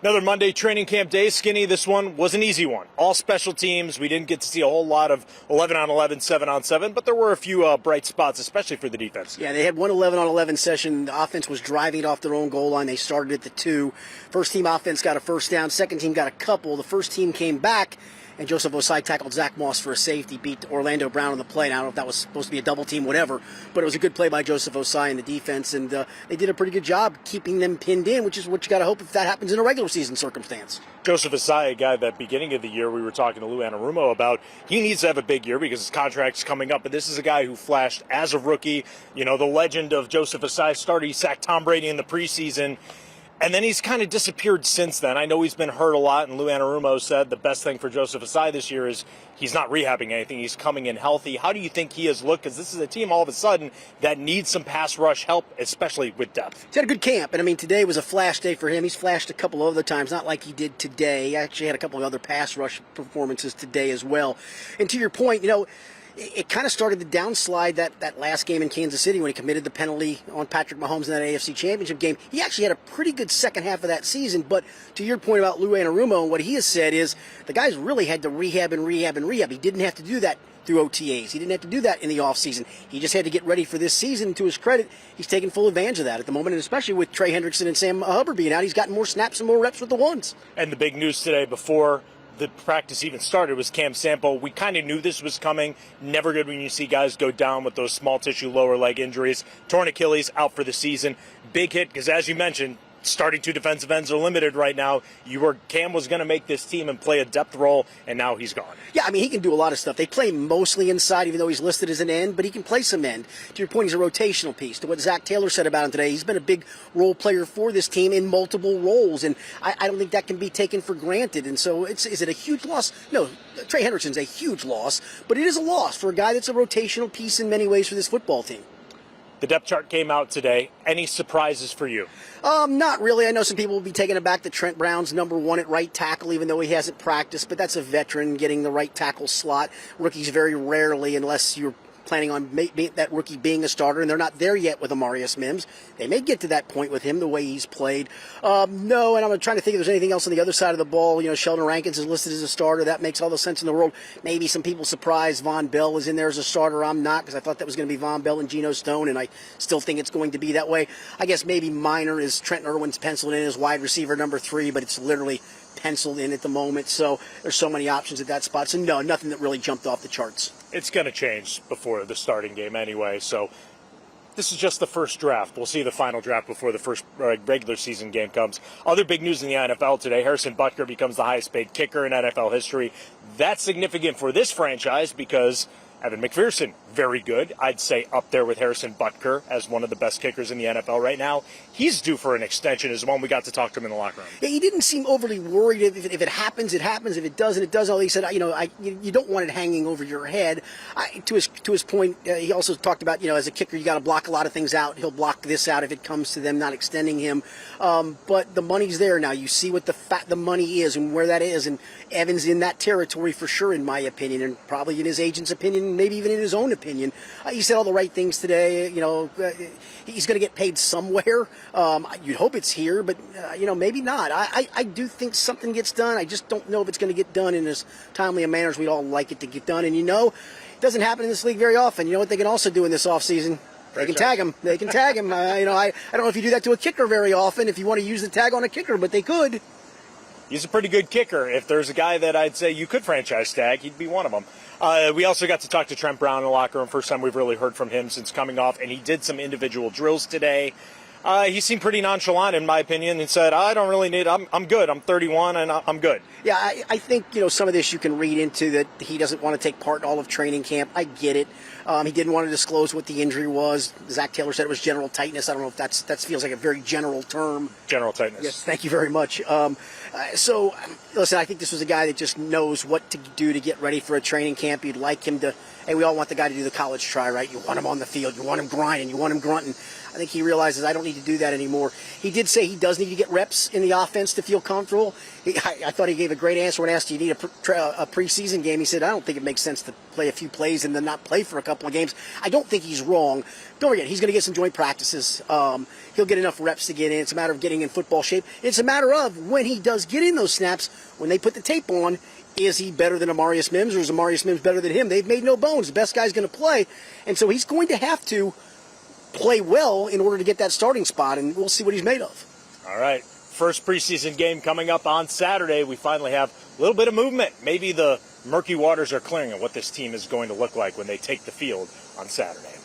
Another Monday training camp day, Skinny. This one was an easy one. All special teams. We didn't get to see a whole lot of 11 on 11, 7 on 7, but there were a few bright spots, especially for the defense. Yeah, they had one 11 on 11 session. The offense was driving it off their own goal line. They started at the 2. First team offense got a first down. Second team got a couple. The first team came back, and Joseph Ossai tackled Zach Moss for a safety, beat Orlando Brown on the play. Now, I don't know if that was supposed to be a double team, whatever, but it was a good play by Joseph Ossai in the defense, and they did a pretty good job keeping them pinned in, which is what you got to hope if that happens in a regular season circumstance. Joseph Ossai, a guy that beginning of the year we were talking to Lou Anarumo about, he needs to have a big year because his contract's coming up, but this is a guy who flashed as a rookie. You know, the legend of Joseph Ossai started, he sacked Tom Brady in the preseason, and then he's kind of disappeared since then. I know he's been hurt a lot, and Lou Anarumo said the best thing for Joseph Ossai this year is he's not rehabbing anything. He's coming in healthy. How do you think he has looked? Because this is a team all of a sudden that needs some pass rush help, especially with depth. He's had a good camp, and I mean, today was a flash day for him. He's flashed a couple other times, not like he did today. He actually had a couple of other pass rush performances today as well. And to your point, you know, it kind of started the downslide that last game in Kansas City when he committed the penalty on Patrick Mahomes in that AFC Championship game. He actually had a pretty good second half of that season, but to your point about Lou Anarumo, and what he has said is the guys really had to rehab. He didn't have to do that through OTAs. He didn't have to do that in the offseason. He just had to get ready for this season, and to his credit, he's taking full advantage of that at the moment, and especially with Trey Hendrickson and Sam Hubbard being out, he's gotten more snaps and more reps with the ones. And the big news today before the practice even started was Cam Sample. We kind of knew this was coming. Never good when you see guys go down with those small tissue lower leg injuries. Torn Achilles, out for the season. Big hit because, as you mentioned, starting 2 defensive ends are limited right now. Cam was going to make this team and play a depth role, and now he's gone. Yeah, I mean, he can do a lot of stuff. They play mostly inside, even though he's listed as an end, but he can play some end. To your point, he's a rotational piece. To what Zach Taylor said about him today, he's been a big role player for this team in multiple roles, and I don't think that can be taken for granted. And so is it a huge loss? No, Trey Hendrickson's a huge loss, but it is a loss for a guy that's a rotational piece in many ways for this football team. The depth chart came out today. Any surprises for you? Not really. I know some people will be taking it back that Trent Brown's number 1 at right tackle, even though he hasn't practiced, but that's a veteran getting the right tackle slot. Rookies very rarely, unless you're planning on that rookie being a starter, and they're not there yet with Amarius Mims. They may get to that point with him, the way he's played. No, and I'm trying to think if there's anything else on the other side of the ball. You know, Sheldon Rankins is listed as a starter. That makes all the sense in the world. Maybe some people surprised Von Bell was in there as a starter. I'm not, because I thought that was going to be Von Bell and Geno Stone, and I still think it's going to be that way. I guess maybe minor is Trent Irwin's penciled in as wide receiver number 3, but it's literally penciled in at the moment, so there's so many options at that spot. So no, nothing that really jumped off the charts. It's going to change before the starting game anyway, so this is just the first draft. We'll see the final draft before the first regular season game comes. Other big news in the NFL today, Harrison Butker becomes the highest paid kicker in NFL history. That's significant for this franchise because Evan McPherson, very good. I'd say up there with Harrison Butker as one of the best kickers in the NFL right now. He's due for an extension as well. We got to talk to him in the locker room. Yeah, he didn't seem overly worried. If it happens, it happens. If it doesn't, it doesn't. He said, you don't want it hanging over your head. To his point, he also talked about, as a kicker, you got to block a lot of things out. He'll block this out if it comes to them not extending him. But the money's there now. You see what the money is and where that is. And Evan's in that territory for sure, in my opinion, and probably in his agent's opinion, maybe even in his own opinion. He said all the right things today. He's going to get paid somewhere. You'd hope it's here, but, maybe not. I do think something gets done. I just don't know if it's going to get done in as timely a manner as we'd all like it to get done. And, it doesn't happen in this league very often. You know what they can also do in this offseason? They can tag him. They can tag him. I don't know if you do that to a kicker very often, if you want to use the tag on a kicker, but they could. He's a pretty good kicker. If there's a guy that I'd say you could franchise tag, he'd be one of them. We also got to talk to Trent Brown in the locker room. First time we've really heard from him since coming off, and he did some individual drills today. He seemed pretty nonchalant, in my opinion, and said, I don't really need it. I'm good. I'm 31, and I'm good. Yeah, I think, some of this you can read into that he doesn't want to take part in all of training camp. I get it. He didn't want to disclose what the injury was. Zach Taylor said it was general tightness. I don't know if that feels like a very general term. General tightness. Yes, thank you very much. Listen, I think this was a guy that just knows what to do to get ready for a training camp. You'd like him to hey, we all want the guy to do the college try, right? You want him on the field, you want him grinding, you want him grunting. I think he realizes I don't need to do that anymore. He did say he does need to get reps in the offense to feel comfortable. I thought he gave a great answer when asked, do you need a preseason game? He said, I don't think it makes sense to play a few plays and then not play for a couple of games. I don't think he's wrong. Don't forget, he's going to get some joint practices. He'll get enough reps to get in. It's a matter of getting in football shape. It's a matter of when he does get in those snaps, when they put the tape on, is he better than Amarius Mims or is Amarius Mims better than him? They've made no bones. The best guy's going to play. And so he's going to have to play well in order to get that starting spot, and we'll see what he's made of. All right. First preseason game coming up on Saturday. We finally have a little bit of movement. Maybe the murky waters are clearing of what this team is going to look like when they take the field on Saturday.